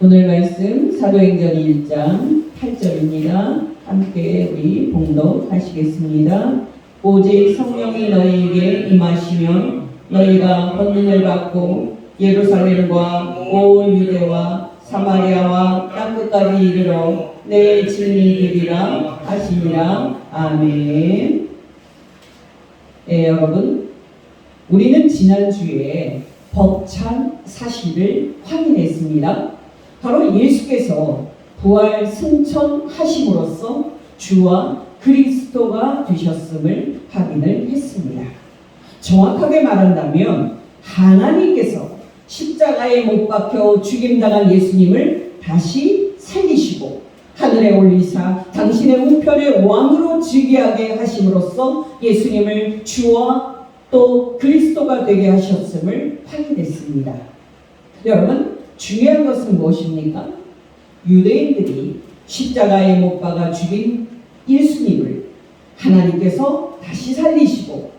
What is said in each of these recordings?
오늘 말씀 사도행전 1장 8절입니다. 함께 우리 봉독하시겠습니다. 오직 성령이 너희에게 임하시면 너희가 권능을 받고 예루살렘과 온 유대와 사마리아와 땅끝까지 이르러 내 증인이 되리라 하시니라. 아멘. 네, 여러분, 우리는 지난주에 벅찬 사실을 확인했습니다. 바로 예수께서 부활 승천하심으로써 주와 그리스도가 되셨음을 확인을 했습니다. 정확하게 말한다면 하나님께서 십자가에 못 박혀 죽임당한 예수님을 다시 살리시고 하늘에 올리사 당신의 우편의 왕으로 즉위하게 하심으로써 예수님을 주와 또 그리스도가 되게 하셨음을 확인했습니다. 여러분, 중요한 것은 무엇입니까? 유대인들이 십자가에 못 박아 죽인 예수님을 하나님께서 다시 살리시고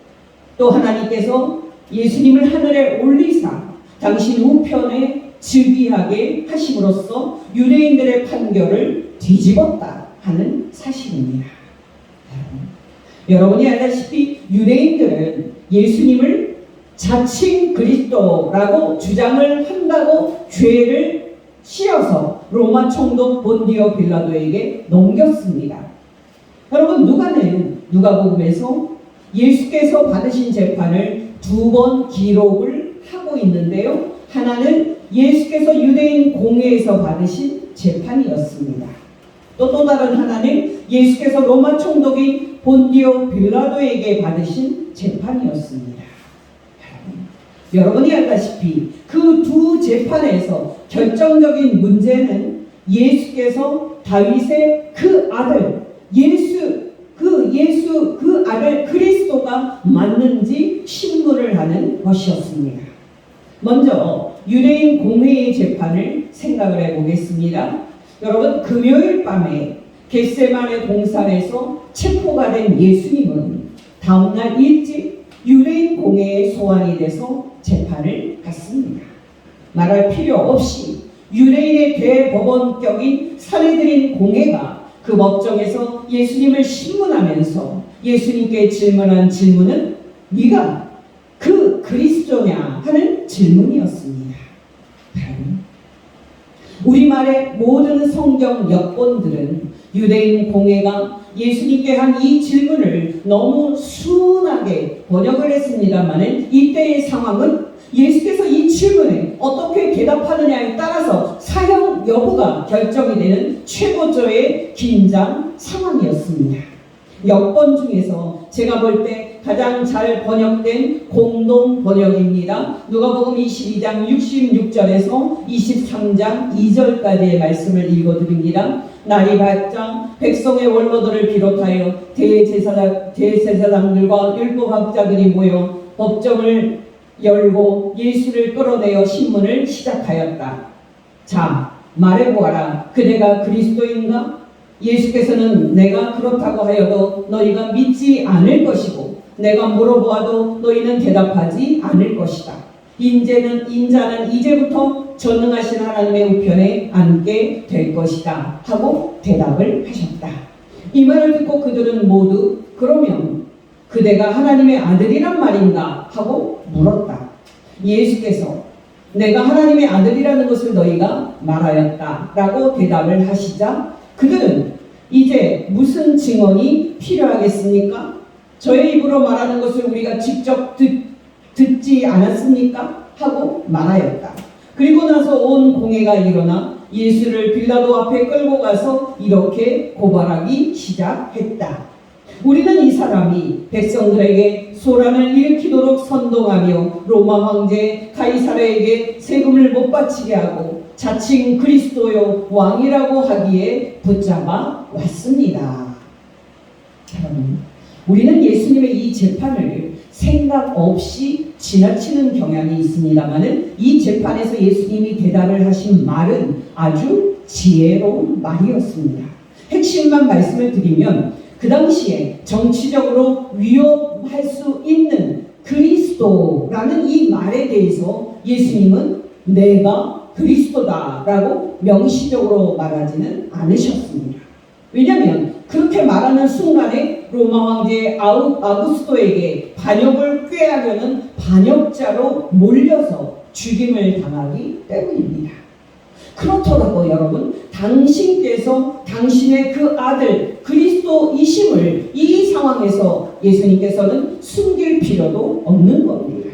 또 하나님께서 예수님을 하늘에 올리사 당신 우편에 즉위하게 하심으로써 유대인들의 판결을 뒤집었다 하는 사실입니다. 여러분이 알다시피 유대인들은 예수님을 자칭 그리스도라고 주장을 한다고 죄를 씌어서 로마 총독 본디오 빌라도에게 넘겼습니다. 여러분, 누가복음에서 예수께서 받으신 재판을 두 번 기록을 하고 있는데요. 하나는 예수께서 유대인 공회에서 받으신 재판이었습니다. 또 다른 하나는 예수께서 로마 총독인 본디오 빌라도에게 받으신 재판이었습니다. 여러분이 알다시피 그 두 재판에서 결정적인 문제는 예수께서 다윗의 그 아들 그 아들 그리스도가 맞는지 신문을 하는 것이었습니다. 먼저 유대인 공회의 재판을 생각을 해보겠습니다. 여러분, 금요일 밤에 겟세마네 동산에서 체포가 된 예수님은 다음날 일찍 유대인 공회에 소환이 돼서 재판을 받습니다. 말할 필요 없이 유대인의 대법원격인 사내들인 공회가 그 법정에서 예수님을 신문하면서 예수님께 질문한 질문은 네가 그 그리스도냐 하는 질문이었습니다. 우리말의 모든 성경 역본들은 유대인 공회가 예수님께 한 이 질문을 너무 순하게 번역을 했습니다만 이때의 상황은 예수께서 이 질문에 어떻게 대답하느냐에 따라서 사형 여부가 결정이 되는 최고조의 긴장 상황이었습니다. 역번 중에서 제가 볼 때 가장 잘 번역된 공동 번역입니다. 누가복음 22장 66절에서 23장 2절까지의 말씀을 읽어드립니다. 날이 밝자 백성의 원로들을 비롯하여 대제사장들과 율법학자들이 모여 법정을 열고 예수를 끌어내어 신문을 시작하였다. 자, 말해보아라. 그대가 그리스도인가? 예수께서는 내가 그렇다고 하여도 너희가 믿지 않을 것이고 내가 물어보아도 너희는 대답하지 않을 것이다. 인자는 이제부터 전능하신 하나님의 우편에 앉게 될 것이다 하고 대답을 하셨다. 이 말을 듣고 그들은 모두 그러면 그대가 하나님의 아들이란 말인가 하고 물었다. 예수께서 내가 하나님의 아들이라는 것을 너희가 말하였다 라고 대답을 하시자 그들은 이제 무슨 증언이 필요하겠습니까? 저의 입으로 말하는 것을 우리가 직접 듣지 않았습니까? 하고 말하였다. 그리고 나서 온 공회가 일어나 예수를 빌라도 앞에 끌고 가서 이렇게 고발하기 시작했다. 우리는 이 사람이 백성들에게 소란을 일으키도록 선동하며 로마 황제 가이사랴에게 세금을 못 바치게 하고 자칭 그리스도요 왕이라고 하기에 붙잡아 왔습니다. 우리는 예수님의 이 재판을 생각 없이 지나치는 경향이 있습니다만 이 재판에서 예수님이 대답을 하신 말은 아주 지혜로운 말이었습니다. 핵심만 말씀을 드리면 그 당시에 정치적으로 위협할 수 있는 그리스도라는 이 말에 대해서 예수님은 내가 그리스도다라고 명시적으로 말하지는 않으셨습니다. 왜냐하면 그렇게 말하는 순간에 로마 황제 아우구스토에게 반역을 꾀하려는 반역자로 몰려서 죽임을 당하기 때문입니다. 그렇더라도 여러분, 당신께서 당신의 그 아들 그리스도이심을 이 상황에서 예수님께서는 숨길 필요도 없는 겁니다.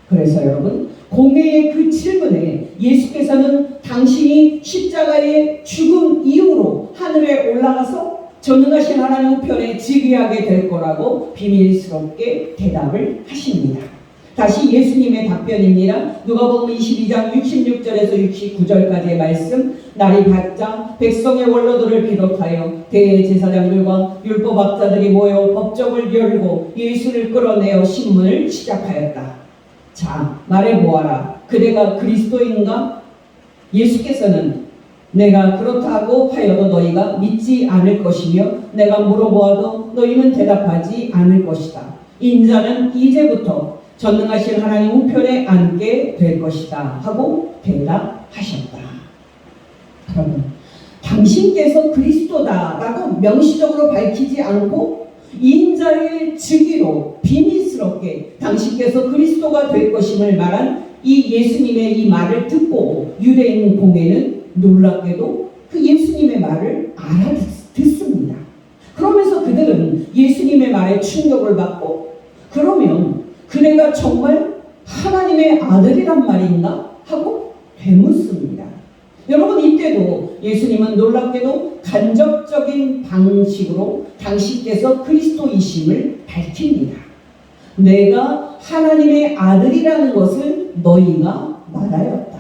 그래서 여러분, 공회의 그 질문에 예수께서는 당신이 십자가의 죽음 이후로 하늘에 올라가서 전능하신 하나님 우편에 즉위하게 될 거라고 비밀스럽게 대답을 하십니다. 다시 예수님의 답변입니다. 누가복음 22장 66절에서 69절까지의 말씀. 날이 밝자 백성의 원로들을 비롯하여 대제사장들과 율법학자들이 모여 법정을 열고 예수를 끌어내어 신문을 시작하였다. 자, 말해보아라. 그대가 그리스도인가? 예수께서는 내가 그렇다고 하여도 너희가 믿지 않을 것이며 내가 물어보아도 너희는 대답하지 않을 것이다. 인자는 이제부터 전능하신 하나님 우편에 앉게 될 것이다 하고 대답하셨다. 여러분, 당신께서 그리스도다라고 명시적으로 밝히지 않고 인자의 즉위로 비밀스럽게 당신께서 그리스도가 될 것임을 말한 이 예수님의 이 말을 듣고 유대인 공회는 놀랍게도 그 예수님의 말을 알아듣습니다. 그러면서 그들은 예수님의 말에 충격을 받고, 그러면 그네가 정말 하나님의 아들이란 말인가 하고 되묻습니다. 여러분, 이때도 예수님은 놀랍게도 간접적인 방식으로 당신께서 그리스도이심을 밝힙니다. 내가 하나님의 아들이라는 것을 너희가 말하였다.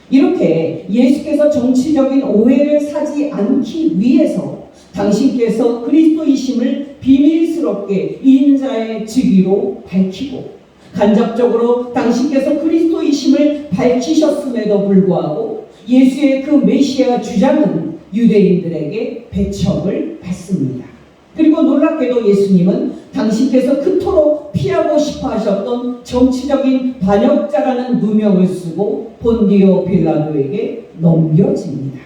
이렇게 예수께서 정치적인 오해를 사지 않기 위해서 당신께서 그리스도이심을 비밀스럽게 인자의 즉위로 밝히고, 간접적으로 당신께서 그리스도이심을 밝히셨음에도 불구하고 예수의 그 메시아 주장은 유대인들에게 배척을 받습니다. 그리고 놀랍게도 예수님은 당신께서 그토록 피하고 싶어 하셨던 정치적인 반역자라는 누명을 쓰고 본디오 빌라도에게 넘겨집니다.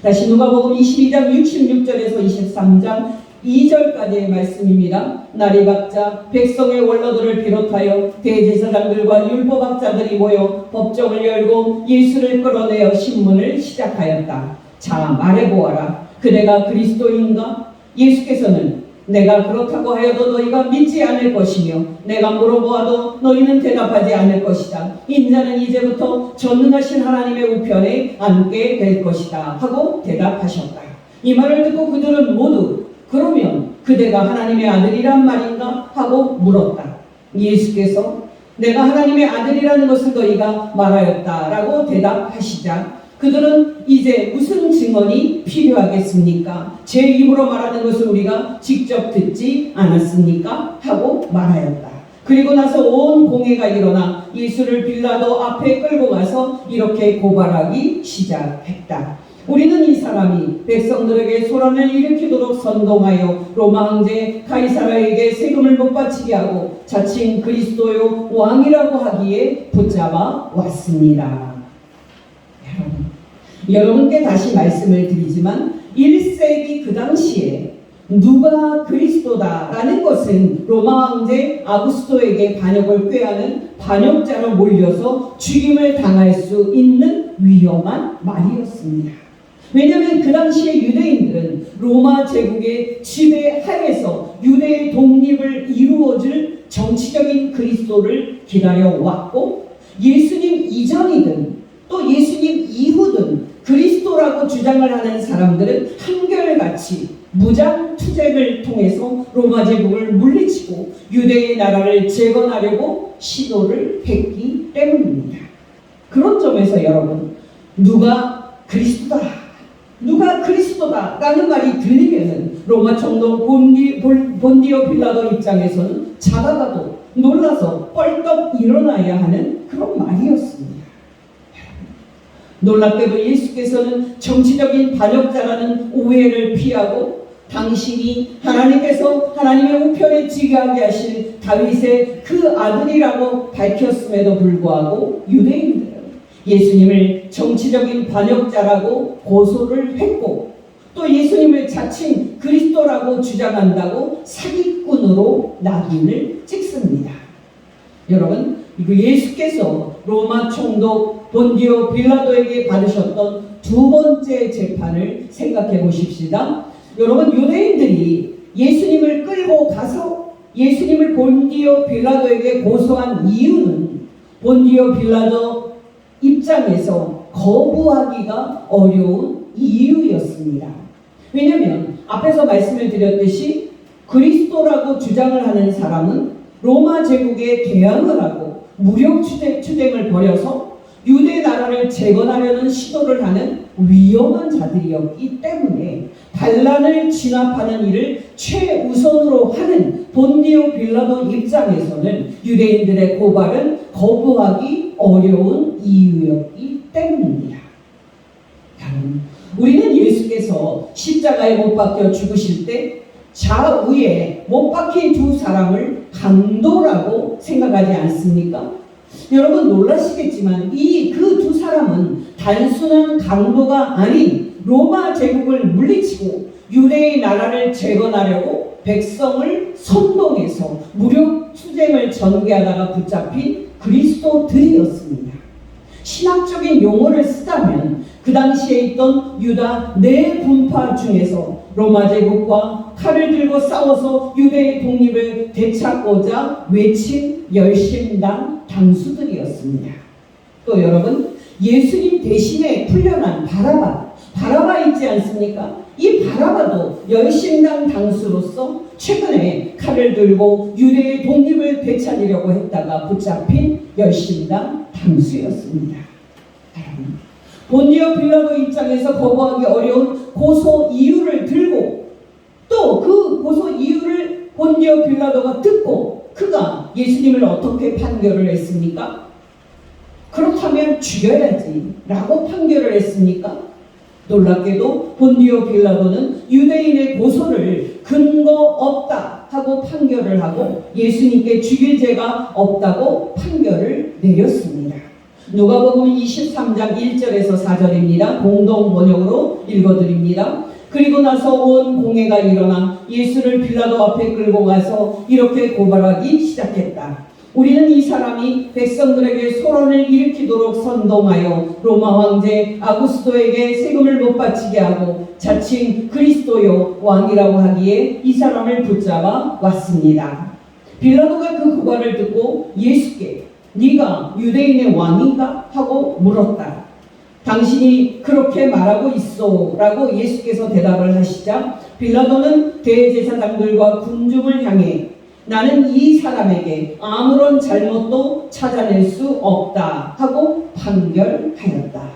다시 누가복음 22장 66절에서 23장 2절까지의 말씀입니다. 날이 밝자 백성의 원로들을 비롯하여 대제사장들과 율법학자들이 모여 법정을 열고 예수를 끌어내어 신문을 시작하였다. 자, 말해보아라. 그대가 그리스도인가? 예수께서는 내가 그렇다고 하여도 너희가 믿지 않을 것이며 내가 물어보아도 너희는 대답하지 않을 것이다. 인자는 이제부터 전능하신 하나님의 우편에 앉게 될 것이다 하고 대답하셨다. 이 말을 듣고 그들은 모두 그러면 그대가 하나님의 아들이란 말인가 하고 물었다. 예수께서 내가 하나님의 아들이라는 것을 너희가 말하였다라고 대답하시자 그들은 이제 무슨 증언이 필요하겠습니까? 제 입으로 말하는 것을 우리가 직접 듣지 않았습니까? 하고 말하였다. 그리고 나서 온 공회가 일어나 예수를 빌라도 앞에 끌고 가서 이렇게 고발하기 시작했다. 우리는 이 사람이 백성들에게 소란을 일으키도록 선동하여 로마 황제 가이사라에게 세금을 못 바치게 하고 자칭 그리스도요 왕이라고 하기에 붙잡아 왔습니다. 여러분께 다시 말씀을 드리지만 1세기 그 당시에 누가 그리스도다라는 것은 로마 황제 아구스토에게 반역을 꾀하는 반역자로 몰려서 죽임을 당할 수 있는 위험한 말이었습니다. 왜냐하면 그 당시에 유대인들은 로마 제국의 지배하에서 유대의 독립을 이루어줄 정치적인 그리스도를 기다려왔고, 예수님 이전이든 또 예수님 이후든 그리스도라고 주장을 하는 사람들은 한결같이 무장 투쟁을 통해서 로마 제국을 물리치고 유대의 나라를 재건하려고 시도를 했기 때문입니다. 그런 점에서 여러분, 누가 그리스도다라는 말이 들리면은 로마 총독 본디오 빌라도 입장에서는 자다가도 놀라서 뻘떡 일어나야 하는 그런 말이었습니다. 놀랍게도 예수께서는 정치적인 반역자라는 오해를 피하고 당신이 하나님께서 하나님의 우편에 즉위하게 하실 다윗의 그 아들이라고 밝혔음에도 불구하고 유대인들은 예수님을 정치적인 반역자라고 고소를 했고 또 예수님을 자칭 그리스도라고 주장한다고 사기꾼으로 낙인을 찍습니다. 여러분, 예수께서 로마 총독 본디오 빌라도에게 받으셨던 두 번째 재판을 생각해 보십시다. 여러분, 유대인들이 예수님을 끌고 가서 예수님을 본디오 빌라도에게 고소한 이유는 본디오 빌라도 입장에서 거부하기가 어려운 이유였습니다. 왜냐하면 앞에서 말씀을 드렸듯이 그리스도라고 주장을 하는 사람은 로마 제국에 대항을 하고 무력 투쟁을 벌여서 유대 나라를 재건하려는 시도를 하는 위험한 자들이었기 때문에 반란을 진압하는 일을 최우선으로 하는 본디오 빌라도 입장에서는 유대인들의 고발은 거부하기 어려운 이유였기 때문입니다. 우리는 예수께서 십자가에 못 박혀 죽으실 때 좌우에 못 박힌 두 사람을 강도라고 생각하지 않습니까? 여러분 놀라시겠지만 그 두 사람은 단순한 강도가 아닌 로마 제국을 물리치고 유대의 나라를 재건하려고 백성을 선동해서 무력 투쟁을 전개하다가 붙잡힌 그리스도들이었습니다. 신학적인 용어를 쓰자면 그 당시에 있던 유다 네 분파 중에서 로마 제국과 칼을 들고 싸워서 유대의 독립을 되찾고자 외친 열심당 당수들이었습니다. 또 여러분, 예수님 대신에 풀려난 바라바 있지 않습니까? 이 바라바도 열심당 당수로서 최근에 칼을 들고 유대의 독립을 되찾으려고 했다가 붙잡힌 열심당 당수였습니다. 본디오 빌라도 입장에서 거부하기 어려운 고소 이유를 들고 또 그 고소 이유를 본디오 빌라도가 듣고 그가 예수님을 어떻게 판결을 했습니까? 그렇다면 죽여야지 라고 판결을 했습니까? 놀랍게도 본디오 빌라도는 유대인의 고소를 근거 없다 하고 판결을 하고 예수님께 죽일 죄가 없다고 판결을 내렸습니다. 누가복음 23장 1절에서 4절입니다. 공동 번역으로 읽어드립니다. 그리고 나서 온 공회가 일어나 예수를 빌라도 앞에 끌고 가서 이렇게 고발하기 시작했다. 우리는 이 사람이 백성들에게 소란을 일으키도록 선동하여 로마 황제 아구스토에게 세금을 못 바치게 하고 자칭 그리스도요 왕이라고 하기에 이 사람을 붙잡아 왔습니다. 빌라도가 그 고발을 듣고 예수께 네가 유대인의 왕인가? 하고 물었다. 당신이 그렇게 말하고 있소 라고 예수께서 대답을 하시자 빌라도는 대제사장들과 군중을 향해 나는 이 사람에게 아무런 잘못도 찾아낼 수 없다 하고 판결하였다.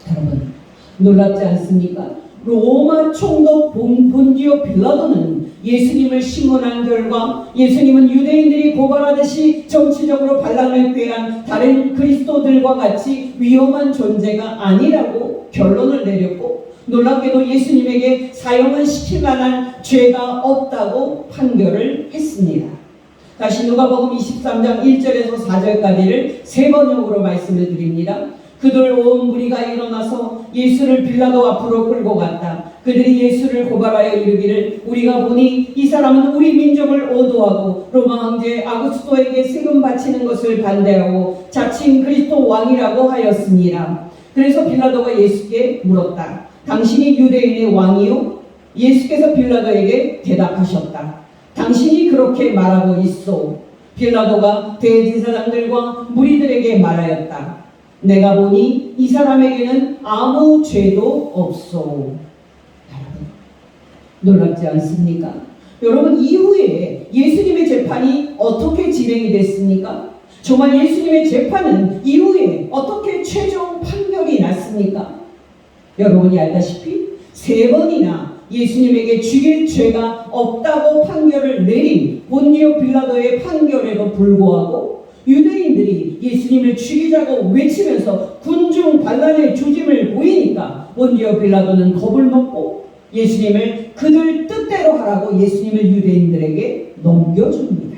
여러분 놀랍지 않습니까? 로마 총독 본디오 빌라도는 예수님을 신문한 결과 예수님은 유대인들이 고발하듯이 정치적으로 반란을 꾀한 다른 그리스도들과 같이 위험한 존재가 아니라고 결론을 내렸고 놀랍게도 예수님에게 사형을 시킬 만한 죄가 없다고 판결을 했습니다. 다시 누가복음 23장 1절에서 4절까지를 세 번역으로 말씀을 드립니다. 그들 온 무리가 일어나서 예수를 빌라도 앞으로 끌고 갔다. 그들이 예수를 고발하여 이르기를 우리가 보니 이 사람은 우리 민족을 오도하고 로마 황제 아구스토에게 세금 바치는 것을 반대하고 자칭 그리스도 왕이라고 하였습니다. 그래서 빌라도가 예수께 물었다. 당신이 유대인의 왕이요? 예수께서 빌라도에게 대답하셨다. 당신이 그렇게 말하고 있소. 빌라도가 대제사장들과 무리들에게 말하였다. 내가 보니 이 사람에게는 아무 죄도 없소. 놀랍지 않습니까? 여러분 이후에 예수님의 재판이 어떻게 진행이 됐습니까? 정말 예수님의 재판은 이후에 어떻게 최종 판결이 났습니까? 여러분이 알다시피 세 번이나 예수님에게 죽일 죄가 없다고 판결을 내린 본디오 빌라도의 판결에도 불구하고 유대인들이 예수님을 죽이자고 외치면서 군중 반란의 조짐을 보이니까 본디오 빌라도는 겁을 먹고 예수님을 그들 뜻대로 하라고 예수님을 유대인들에게 넘겨줍니다.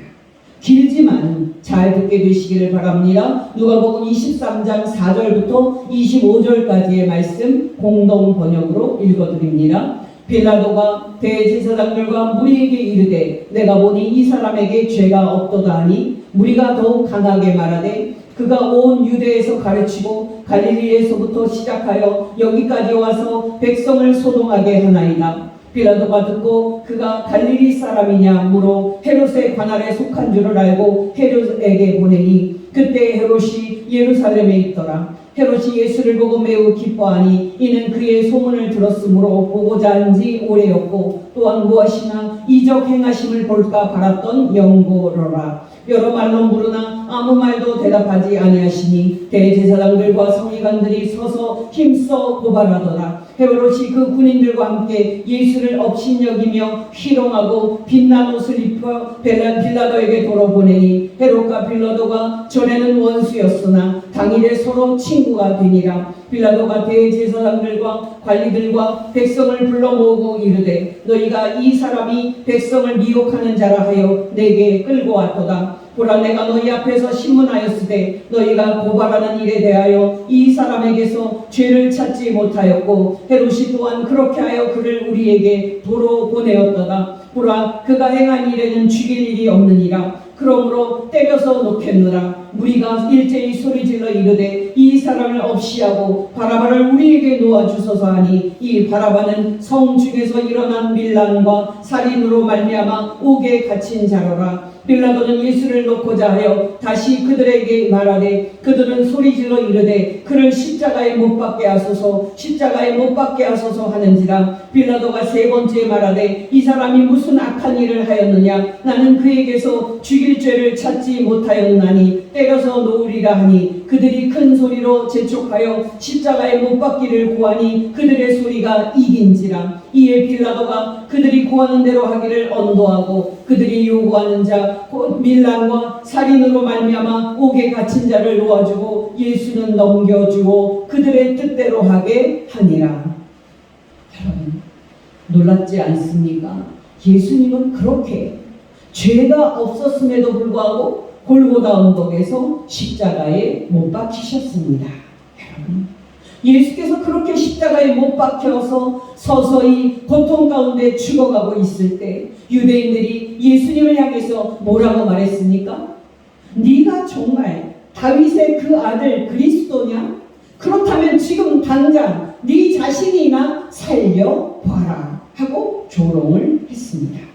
길지만 잘 듣게 되시기를 바랍니다. 누가복음 23장 4절부터 25절까지의 말씀 공동 번역으로 읽어드립니다. 빌라도가 대제사장들과 무리에게 이르되 내가 보니 이 사람에게 죄가 없도다 하니 무리가 더욱 강하게 말하되 그가 온 유대에서 가르치고 갈릴리에서부터 시작하여 여기까지 와서 백성을 소동하게 하나이다. 빌라도가 듣고 그가 갈릴리 사람이냐 물어 헤롯의 관할에 속한 줄을 알고 헤롯에게 보내니 그때 헤롯이 예루살렘에 있더라. 헤롯이 예수를 보고 매우 기뻐하니 이는 그의 소문을 들었으므로 보고자 한지 오래였고 또한 무엇이나 이적 행하심을 볼까 바랐던 영고로라. 여러 말로 물으나 아무 말도 대답하지 아니하시니 대제사장들과 서기관들이 서서 힘써 고발하더라. 헤롯이 그 군인들과 함께 예수를 업신여기며 희롱하고 빛난 옷을 입혀 빌라도에게 돌아보내니 헤롯과 빌라도가 전에는 원수였으나 당일에 서로 친구가 되니라. 빌라도가 대제사장들과 관리들과 백성을 불러 모으고 이르되 너희가 이 사람이 백성을 미혹하는 자라 하여 내게 끌고 왔도다. 보라 내가 너희 앞에서 신문하였으되 너희가 고발하는 일에 대하여 이 사람에게서 죄를 찾지 못하였고 헤롯이 또한 그렇게 하여 그를 우리에게 도로 보내었도다. 보라 그가 행한 일에는 죽일 일이 없느니라. 그러므로 때려서 놓겠노라. 무리가 일제히 소리질러 이르되 이 사람을 없이하고 바라바를 우리에게 놓아주소서 하니 이 바라바는 성 중에서 일어난 밀란과 살인으로 말미암아 옥에 갇힌 자로라. 빌라도는 예수를 놓고자 하여 다시 그들에게 말하되 그들은 소리질러 이르되 그를 십자가에 못 박게 하소서 십자가에 못 박게 하소서 하는지라. 빌라도가 세 번째 말하되 이 사람이 무슨 악한 일을 하였느냐. 나는 그에게서 죽일 죄를 찾지 못하였나니 때려서 놓으리라 하니 그들이 큰 소리로 재촉하여 십자가에 못 박기를 구하니 그들의 소리가 이긴지라. 이에 빌라도가 그들이 구하는 대로 하기를 언도하고 그들이 요구하는 자 곧 밀란과 살인으로 말미암아 옥에 갇힌 자를 놓아주고 예수는 넘겨주고 그들의 뜻대로 하게 하니라. 여러분 놀랍지 않습니까? 예수님은 그렇게 죄가 없었음에도 불구하고 골고다 언덕에서 십자가에 못 박히셨습니다. 여러분 예수께서 그렇게 십자가에 못 박혀서 서서히 고통 가운데 죽어가고 있을 때 유대인들이 예수님을 향해서 뭐라고 말했습니까? 네가 정말 다윗의 그 아들 그리스도냐? 그렇다면 지금 당장 네 자신이나 살려봐라 하고 조롱을 했습니다.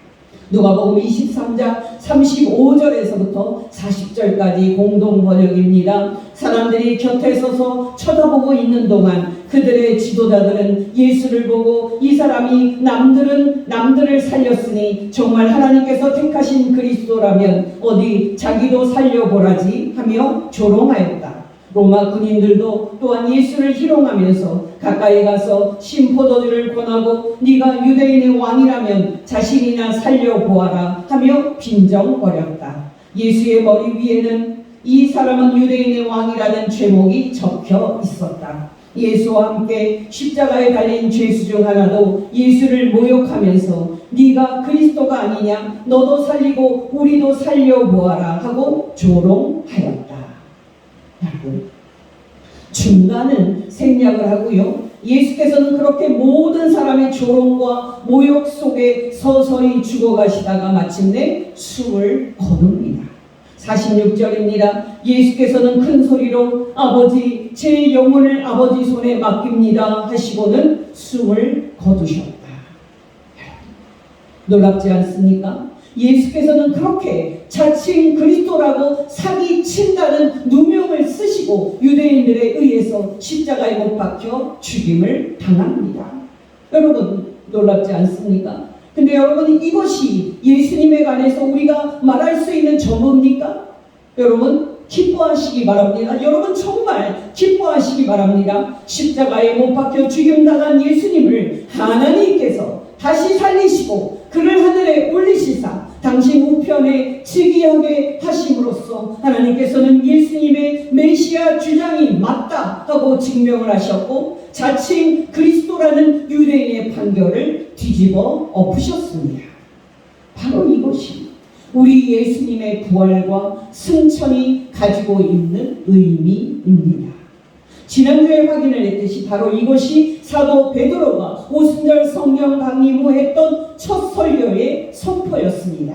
누가복음 23장 35절에서부터 40절까지 공동 번역입니다. 사람들이 곁에 서서 쳐다보고 있는 동안 그들의 지도자들은 예수를 보고 이 사람이 남들을 살렸으니 정말 하나님께서 택하신 그리스도라면 어디 자기도 살려보라지 하며 조롱하였다. 로마 군인들도 또한 예수를 희롱하면서 가까이 가서 신포도주를 권하고 네가 유대인의 왕이라면 자신이나 살려보아라 하며 빈정거렸다. 예수의 머리 위에는 이 사람은 유대인의 왕이라는 제목이 적혀 있었다. 예수와 함께 십자가에 달린 죄수 중 하나도 예수를 모욕하면서 네가 그리스도가 아니냐 너도 살리고 우리도 살려보아라 하고 조롱하였다. 여러분 중간은 생략을 하고요. 예수께서는 그렇게 모든 사람의 조롱과 모욕 속에 서서히 죽어가시다가 마침내 숨을 거둡니다. 46절입니다. 예수께서는 큰 소리로 아버지 제 영혼을 아버지 손에 맡깁니다 하시고는 숨을 거두셨다. 놀랍지 않습니까? 예수께서는 그렇게 자칭 그리스도라고 사기친다는 누명을 쓰시고 유대인들에 의해서 십자가에 못 박혀 죽임을 당합니다. 여러분 놀랍지 않습니까? 근데 여러분 이것이 예수님에 관해서 우리가 말할 수 있는 전부입니까? 여러분 기뻐하시기 바랍니다. 여러분 정말 기뻐하시기 바랍니다. 십자가에 못 박혀 죽임당한 예수님을 하나님께서 다시 살리시고 그를 하늘에 올리시사 당신 우편에 즉위하게 하심으로써 하나님께서는 예수님의 메시아 주장이 맞다 하고 증명을 하셨고 자칭 그리스도라는 유대인의 판결을 뒤집어 엎으셨습니다. 바로 이것이 우리 예수님의 부활과 승천이 가지고 있는 의미입니다. 지난주에 확인을 했듯이 바로 이것이 사도 베드로가 오순절 성경 강림 후 했던 첫 설교의 선포였습니다.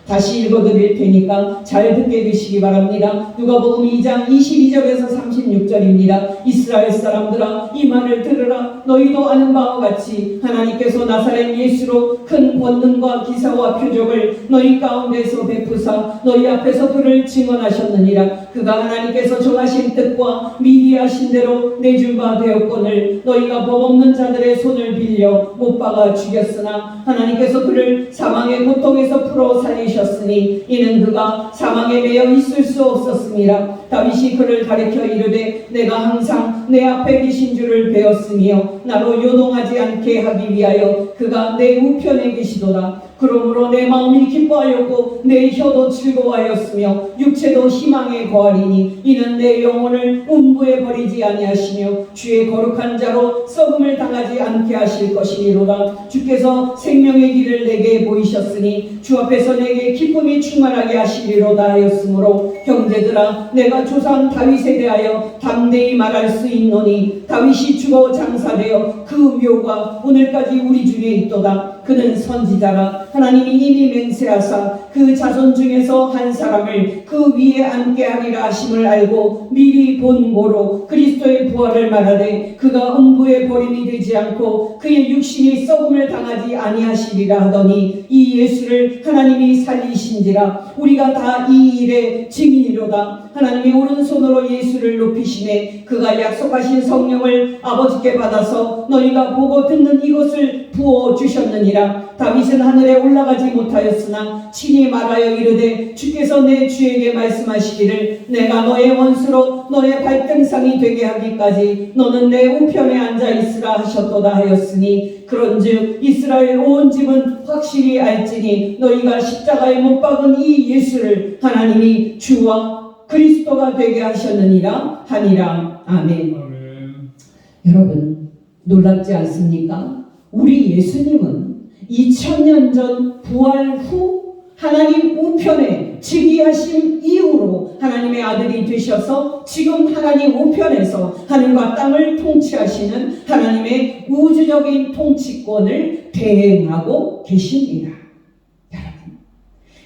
다시 읽어드릴 테니까 잘 듣게 되시기 바랍니다. 누가복음 2장 22절에서 36절입니다. 이스라엘 사람들아, 이 말을 들으라. 너희도 아는 바와 같이 하나님께서 나사렛 예수로 큰 권능과 기사와 표적을 너희 가운데서 베푸사 너희 앞에서 그를 증언하셨느니라. 그가 하나님께서 정하신 뜻과 미리 하신 대로 내줄 바 되었거늘 너희가 법 없는 자들의 손을 빌려 못 박아 죽였으나 하나님께서 그를 사망의 고통에서 풀어 살리셨으니 이는 그가 사망에 매여 있을 수 없었습니다. 다윗이 그를 가리켜 이르되 내가 항상 내 앞에 계신 줄을 배웠으며 나로 요동하지 않게 하기 위하여 그가 내 우편에 계시도다. 그러므로 내 마음이 기뻐하였고 내 혀도 즐거워하였으며 육체도 희망에 거하리니 이는 내 영혼을 음부에 버리지 아니하시며 주의 거룩한 자로 썩음을 당하지 않게 하실 것이니로다. 주께서 생명의 길을 내게 보이셨으니 주 앞에서 내게 기쁨이 충만하게 하시리로다 하였으므로 형제들아, 내가 조상 다윗에 대하여 담대히 말할 수 있노니 다윗이 죽어 장사되어 그 묘가 오늘까지 우리 중에 있도다. 그는 선지자라 하나님이 이미 맹세하사 그 자손 중에서 한 사람을 그 위에 앉게 하리라 하심을 알고 미리 본 고로 그리스도의 부활을 말하되 그가 음부에 버림이 되지 않고 그의 육신이 썩음을 당하지 아니하시리라 하더니 이 예수를 하나님이 살리신지라. 우리가 다 이 일의 증인이로다. 하나님이 오른손으로 예수를 높이시매 그가 약속하신 성령을 아버지께 받아서 너희가 보고 듣는 이것을 부어주셨느니라. 다윗은 하늘에 올라가지 못하였으나 친히 말하여 이르되 주께서 내 주에게 말씀하시기를 내가 너의 원수로 너의 발등상이 되게 하기까지 너는 내 우편에 앉아 있으라 하셨도다 하였으니 그런즉 이스라엘 온 집은 확실히 알지니 너희가 십자가에 못 박은 이 예수를 하나님이 주와 그리스도가 되게 하셨느니라 하니라. 아멘. 여러분 놀랍지 않습니까? 우리 예수님은 2000년 전 부활 후 하나님 우편에 즉위하신 이후로 하나님의 아들이 되셔서 지금 하나님 우편에서 하늘과 땅을 통치하시는 하나님의 우주적인 통치권을 대행하고 계십니다. 여러분,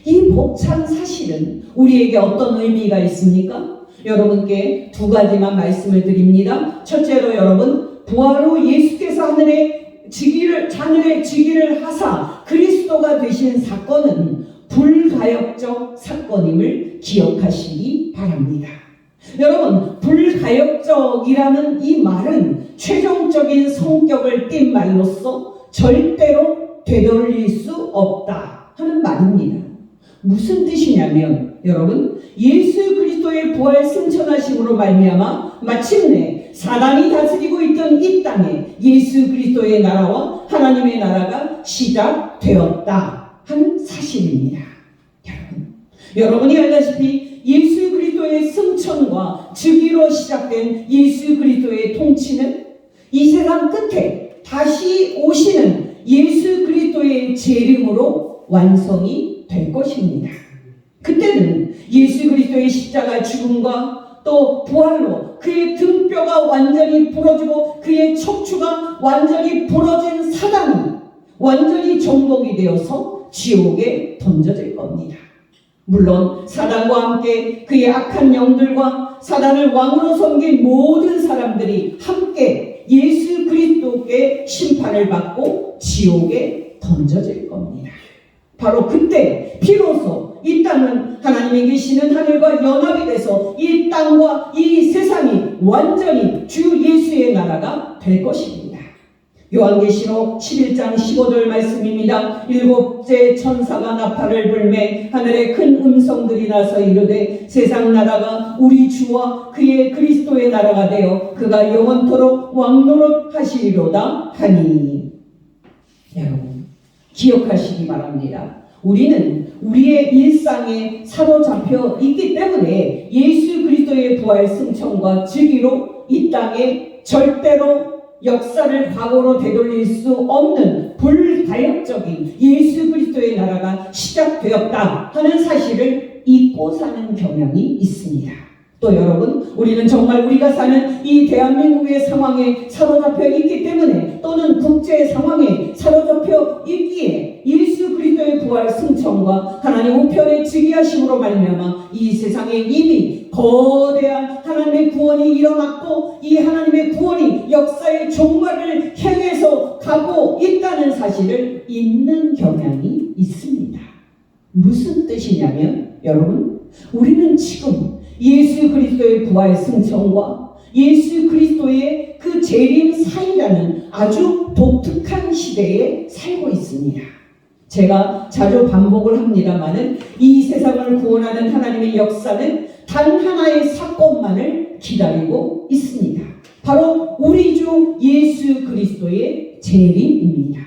이 벅찬 사실은 우리에게 어떤 의미가 있습니까? 여러분께 두 가지만 말씀을 드립니다. 첫째로 여러분, 부활 후 예수께서 하늘에 즉위를 하사 그리스도가 되신 사건은 불가역적 사건임을 기억하시기 바랍니다. 여러분, 불가역적이라는 이 말은 최종적인 성격을 띈 말로서 절대로 되돌릴 수 없다 하는 말입니다. 무슨 뜻이냐면 여러분, 예수 그리스도의 부활 승천하심으로 말미암아 마침내 사단이 다스리고 있던 이 땅에 예수 그리스도의 나라와 하나님의 나라가 시작되었다 하는 사실입니다. 여러분이 알다시피 예수 그리스도의 승천과 즉위로 시작된 예수 그리스도의 통치는 이 세상 끝에 다시 오시는 예수 그리스도의 재림으로 완성이 될 것입니다. 그때는 예수 그리스도의 십자가 죽음과 또 부활로 그의 등뼈가 완전히 부러지고 그의 척추가 완전히 부러진 사단이 완전히 정복이 되어서 지옥에 던져질 겁니다. 물론 사단과 함께 그의 악한 영들과 사단을 왕으로 섬긴 모든 사람들이 함께 예수 그리스도께 심판을 받고 지옥에 던져질 겁니다. 바로 그때 비로소 이 땅은 하나님이 계시는 하늘과 연합이 돼서 이 땅과 이 세상이 완전히 주 예수의 나라가 될 것입니다. 요한계시록 11장 15절 말씀입니다. 일곱째 천사가 나팔을 불매 하늘에 큰 음성들이 나서 이르되 세상 나라가 우리 주와 그의 그리스도의 나라가 되어 그가 영원토록 왕노릇 하시리로다 하니. 여러분 기억하시기 바랍니다. 우리는 우리의 일상에 사로잡혀 있기 때문에 예수 그리스도의 부활 승천과 즉위로 이 땅에 절대로 역사를 과거로 되돌릴 수 없는 불가역적인 예수 그리스도의 나라가 시작되었다 하는 사실을 잊고 사는 경향이 있습니다. 또 여러분, 우리는 정말 우리가 사는 이 대한민국의 상황에 사로잡혀 있기 때문에, 또는 국제 상황에 사로잡혀 있기에 예수 그리스도의 부활 승천과 하나님 우편의 즉위하심으로 말미암아 이 세상에 이미 거대한 하나님의 구원이 일어났고, 이 하나님의 구원이 역사의 종말을 향해서 가고 있다는 사실을 잊는 경향이 있습니다. 무슨 뜻이냐면, 여러분, 우리는 지금 예수 그리스도의 부활 승천과 예수 그리스도의 그 재림 사이라는 아주 독특한 시대에 살고 있습니다. 제가 자주 반복을 합니다마는 이 세상을 구원하는 하나님의 역사는 단 하나의 사건만을 기다리고 있습니다. 바로 우리 주 예수 그리스도의 재림입니다.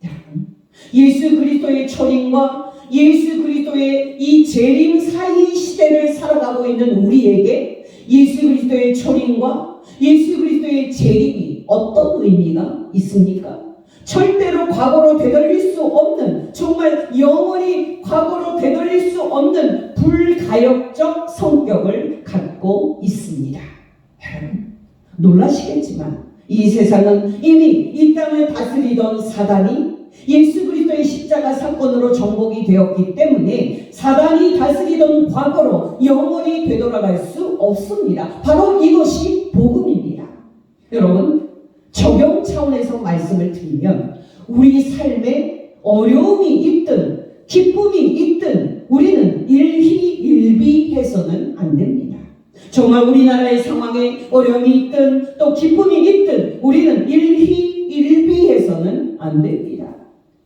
여러분, 예수 그리스도의 초림과 예수 그리스도의 이 재림 사이 시대를 살아가고 있는 우리에게 예수 그리스도의 초림과 예수 그리스도의 재림이 어떤 의미가 있습니까? 절대로 과거로 되돌릴 수 없는, 정말 영원히 과거로 되돌릴 수 없는 불가역적 성격을 갖고 있습니다. 여러분, 놀라시겠지만 이 세상은 이미 이 땅을 다스리던 사단이 예수 그리스도의 십자가 사건으로 정복이 되었기 때문에 사단이 다스리던 과거로 영원히 되돌아갈 수 없습니다. 바로 이것이 복음입니다. 여러분, 적용 차원에서 말씀을 드리면, 우리 삶에 어려움이 있든 기쁨이 있든 우리는 일희일비해서는 안 됩니다. 정말 우리나라의 상황에 어려움이 있든 또 기쁨이 있든 우리는 일희일비해서는 안 됩니다.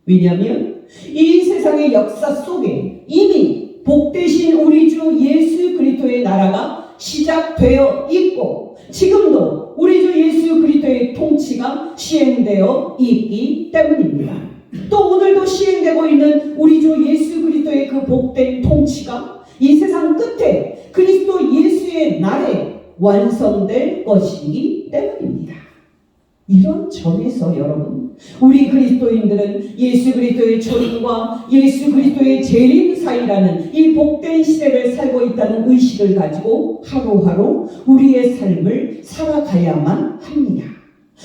왜냐하면 이 세상의 역사 속에 이미 복되신 우리 주 예수 그리스도의 나라가 시작되어 있고, 지금도 우리 주 예수 그리스도의 통치가 시행되어 있기 때문입니다. 또 오늘도 시행되고 있는 우리 주 예수 그리스도의 그 복된 통치가 이 세상 끝에 그리스도 예수의 날에 완성될 것이기 때문입니다. 이런 점에서 여러분, 우리 그리스도인들은 예수 그리스도의 초림과 예수 그리스도의 재림 사이라는 이 복된 시대를 살고 있다는 의식을 가지고 하루하루 우리의 삶을 살아가야만 합니다.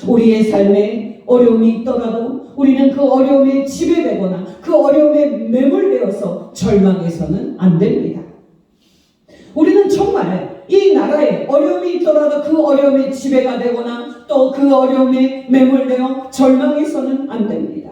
우리의 삶에 어려움이 있더라도 우리는 그 어려움에 지배되거나 그 어려움에 매몰되어서 절망해서는 안 됩니다. 우리는 정말 이 나라에 어려움이 있더라도 그 어려움에 지배가 되거나 또 그 어려움에 매몰되어 절망해서는 안 됩니다.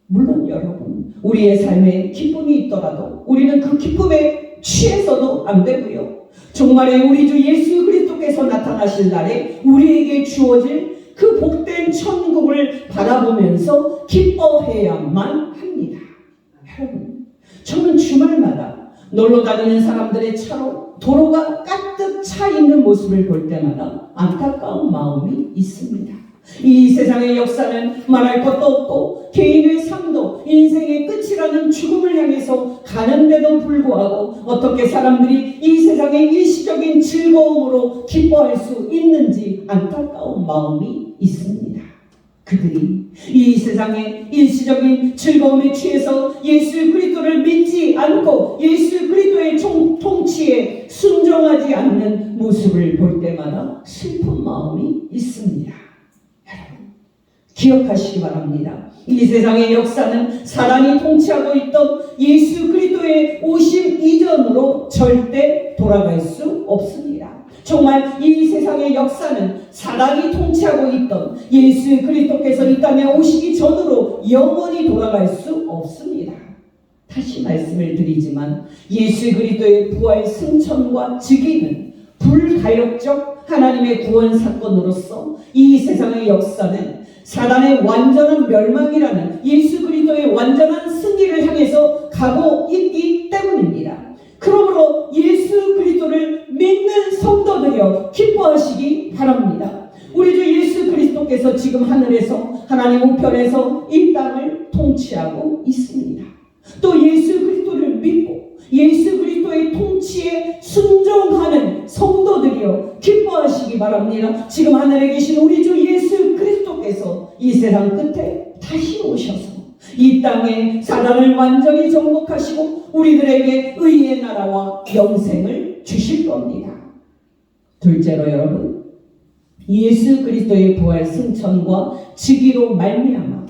물론 여러분, 우리의 삶에 기쁨이 있더라도 우리는 그 기쁨에 취해서도 안 되고요. 정말에 우리 주 예수 그리스도께서 나타나실 날에 우리에게 주어질 그 복된 천국을 바라보면서 기뻐해야만 합니다. 여러분, 저는 주말마다 놀러 다니는 사람들의 차로 도로가 가득 차 있는 모습을 볼 때마다 안타까운 마음이 있습니다. 이 세상의 역사는 말할 것도 없고 개인의 삶도 인생의 끝이라는 죽음을 향해서 가는데도 불구하고 어떻게 사람들이 이 세상의 일시적인 즐거움으로 기뻐할 수 있는지 안타까운 마음이 있습니다. 그들이 이 세상의 일시적인 즐거움에 취해서 예수 그리스도를 믿지 않고 예수 그리스도의 통치에 순종하지 않는 모습을 볼 때마다 슬픈 마음이 있습니다. 여러분, 기억하시기 바랍니다. 이 세상의 역사는 사단이 통치하고 있던 예수 그리스도의 오심 이전으로 절대 돌아갈 수 없습니다. 정말 이 세상의 역사는 사단이 통치하고 있던 예수 그리스도께서 이 땅에 오시기 전으로 영원히 돌아갈 수 없습니다. 다시 말씀을 드리지만 예수 그리스도의 부활 승천과 즉위는 불가역적 하나님의 구원 사건으로서 이 세상의 역사는 사단의 완전한 멸망이라는 예수 그리스도의 완전한 승리를 향해서 가고 있기 때문입니다. 그러므로 예수 그리스도를 믿는 성도들이여 기뻐하시기 바랍니다. 우리 주 예수 그리스도께서 지금 하늘에서 하나님 우편에서 이 땅을 통치하고 있습니다. 또 예수 그리스도를 믿고 예수 그리스도의 통치에 순종하는 성도들이여 기뻐하시기 바랍니다. 지금 하늘에 계신 우리 주 예수 그리스도 그리스도께서 이 세상 끝에 다시 오셔서 이 땅에 사단을 완전히 정복하시고 우리들에게 의의 나라와 영생을 주실 겁니다. 둘째로 여러분, 예수 그리스도의 부활 승천과 즉위로 말미암아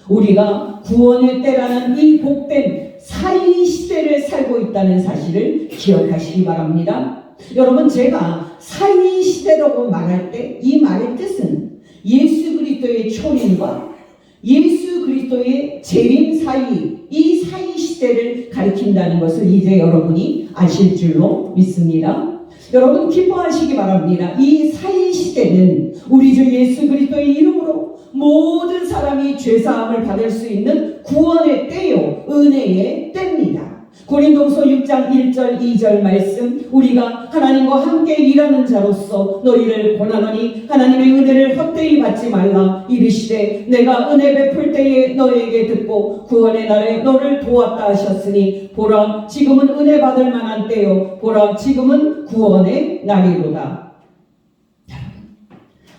우리가 구원의 때라는 이 복된 사이 시대를 살고 있다는 사실을 기억하시기 바랍니다. 여러분, 제가 사이 시대라고 말할 때 이 말의 뜻은 예수 그리스도의 초림과 예수 그리스도의 재림 사이, 이 사이 시대를 가리킨다는 것을 이제 여러분이 아실 줄로 믿습니다. 여러분, 기뻐하시기 바랍니다. 이 사이 시대는 우리 주 예수 그리스도의 이름으로 모든 사람이 죄사함을 받을 수 있는 구원의 때요, 은혜의 때입니다. 고린도후서 6장 1절 2절 말씀, 우리가 하나님과 함께 일하는 자로서 너희를 권하노니 하나님의 은혜를 헛되이 받지 말라. 이르시되 내가 은혜 베풀 때에 너에게 듣고 구원의 날에 너를 도왔다 하셨으니 보라 지금은 은혜 받을 만한 때요 보라 지금은 구원의 날이로다.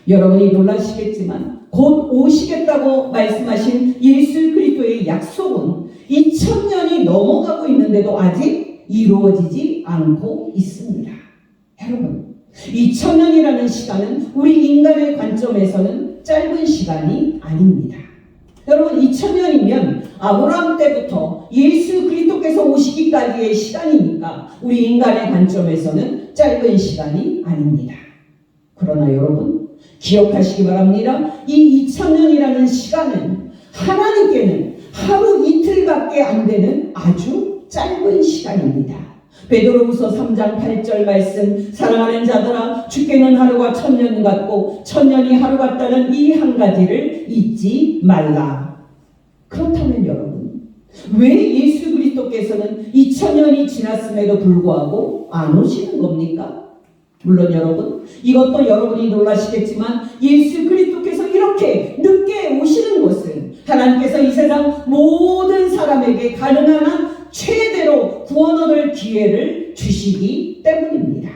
여러분이 놀라시겠지만 곧 오시겠다고 말씀하신 예수 그리스도의 약속은 2000년이 넘어가고 있는데도 아직 이루어지지 않고 있습니다. 여러분, 2000년이라는 시간은 우리 인간의 관점에서는 짧은 시간이 아닙니다. 여러분, 2000년이면 아브라함 때부터 예수 그리스도께서 오시기까지의 시간이니까 우리 인간의 관점에서는 짧은 시간이 아닙니다. 그러나 여러분, 기억하시기 바랍니다. 이 2000년이라는 시간은 하나님께는 하루 이틀밖에 안 되는 아주 짧은 시간입니다. 베드로후서 3장 8절 말씀, 사랑하는 자들아 주께는 하루가 1000년 같고 1000년이 하루 같다는 이 한 가지를 잊지 말라. 그렇다면 여러분, 왜 예수 그리스도께서는 2000년이 지났음에도 불구하고 안 오시는 겁니까? 물론 여러분, 이것도 여러분이 놀라시겠지만 예수 그리스도께서 이렇게 늦게 오시는 것은 하나님께서 이 세상 모든 사람에게 가능한 한 최대로 구원 얻을 기회를 주시기 때문입니다.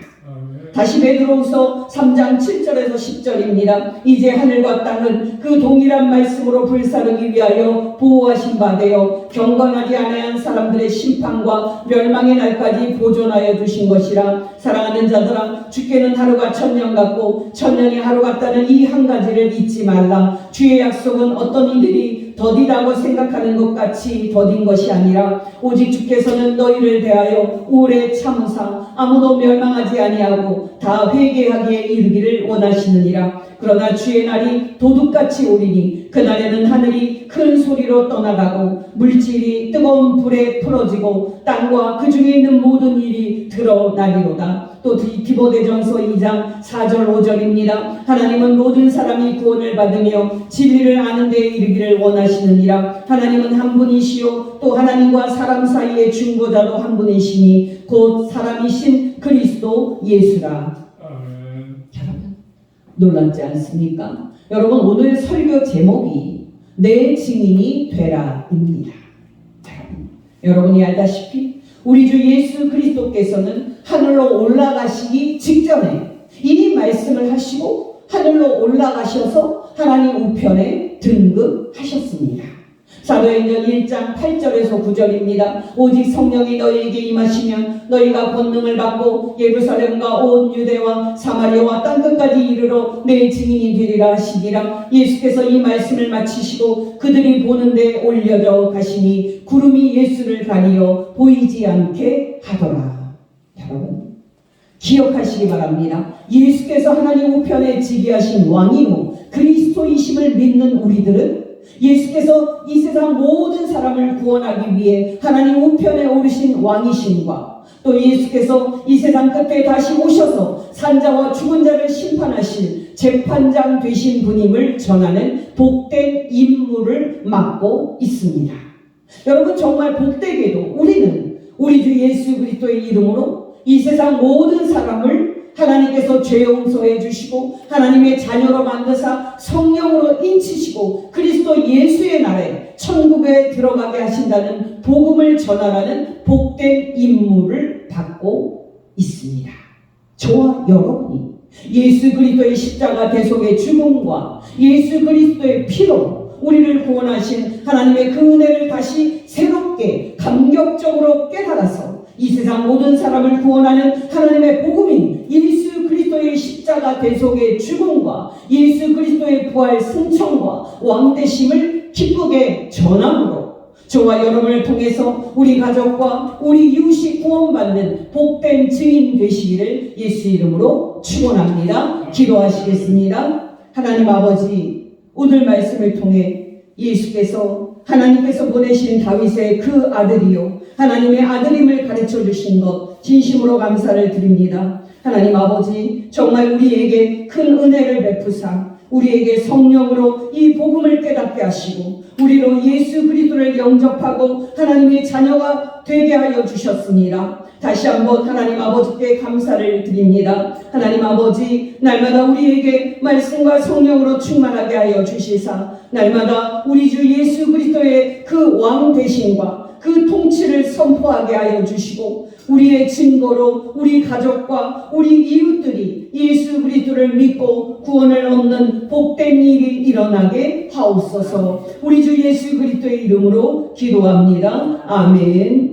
다시 베드로후서 3장 7절에서 10절입니다. 이제 하늘과 땅은 그 동일한 말씀으로 불사르기 위하여 보호하신 바 되어 경건하지 아니한 사람들의 심판과 멸망의 날까지 보존하여 두신 것이라. 사랑하는 자들아 주께는 하루가 1000년 같고 1000년이 하루 같다는 이 한 가지를 잊지 말라. 주의 약속은 어떤 이들이 더디다고 생각하는 것 같이 더딘 것이 아니라 오직 주께서는 너희를 대하여 오래 참으사 아무도 멸망하지 아니하고 다 회개하기에 이르기를 원하시느니라. 그러나 주의 날이 도둑같이 오리니 그날에는 하늘이 큰 소리로 떠나가고 물질이 뜨거운 불에 풀어지고 땅과 그 중에 있는 모든 일이 드러나리로다. 또 디모데전서 2장 4절 5절입니다. 하나님은 모든 사람이 구원을 받으며 진리를 아는 데에 이르기를 원하시느니라. 하나님은 한 분이시요 또 하나님과 사람 사이의 중보자도 한 분이시니 곧 사람이신 그리스도 예수라. 여러분, 놀랍지 않습니까? 여러분, 오늘 설교 제목이 내 증인이 되라입니다. 여러분이 알다시피 우리 주 예수 그리스도께서는 하늘로 올라가시기 직전에 이미 말씀을 하시고 하늘로 올라가셔서 하나님 우편에 등극하셨습니다. 사도행전 1장 8절에서 9절입니다. 오직 성령이 너희에게 임하시면 너희가 권능을 받고 예루살렘과 온 유대와 사마리아와 땅끝까지 이르러 내 증인이 되리라 하시니라. 예수께서 이 말씀을 마치시고 그들이 보는 데 올려져 가시니 구름이 예수를 가리어 보이지 않게 하더라. 여러분, 기억하시기 바랍니다. 예수께서 하나님 우편에 지배하신 왕이요 그리스도이심을 믿는 우리들은 예수께서 이 세상 모든 사람을 구원하기 위해 하나님 우편에 오르신 왕이심과 또 예수께서 이 세상 끝에 다시 오셔서 산자와 죽은 자를 심판하실 재판장 되신 분임을 전하는 복된 임무를 맡고 있습니다. 여러분, 정말 복되게도 우리는 우리 주 예수 그리스도의 이름으로 이 세상 모든 사람을 하나님께서 죄 용서해 주시고 하나님의 자녀로 만드사 성령으로 인치시고 그리스도 예수의 날에 천국에 들어가게 하신다는 복음을 전하라는 복된 임무를 받고 있습니다. 저와 여러분이 예수 그리스도의 십자가 대속의 죽음과 예수 그리스도의 피로 우리를 구원하신 하나님의 그 은혜를 다시 새롭게 감격적으로 깨달아서 이 세상 모든 사람을 구원하는 하나님의 복음인 예수 그리스도의 십자가 대속의 죽음과 예수 그리스도의 부활 승천과 왕되심을 기쁘게 전함으로 저와 여러분을 통해서 우리 가족과 우리 이웃이 구원받는 복된 증인 되시기를 예수 이름으로 축원합니다. 기도하시겠습니다. 하나님 아버지, 오늘 말씀을 통해 예수께서 하나님께서 보내신 다윗의 그 아들이요 하나님의 아들임을 가르쳐 주신 것 진심으로 감사를 드립니다. 하나님 아버지, 정말 우리에게 큰 은혜를 베푸사 우리에게 성령으로 이 복음을 깨닫게 하시고 우리로 예수 그리스도를 영접하고 하나님의 자녀가 되게 하여 주셨습니다. 다시 한번 하나님 아버지께 감사를 드립니다. 하나님 아버지, 날마다 우리에게 말씀과 성령으로 충만하게 하여 주시사 날마다 우리 주 예수 그리스도의 그 왕 되심과 그 통치를 선포하게 하여 주시고 우리의 증거로 우리 가족과 우리 이웃들이 예수 그리스도를 믿고 구원을 얻는 복된 일이 일어나게 하옵소서. 우리 주 예수 그리스도의 이름으로 기도합니다. 아멘.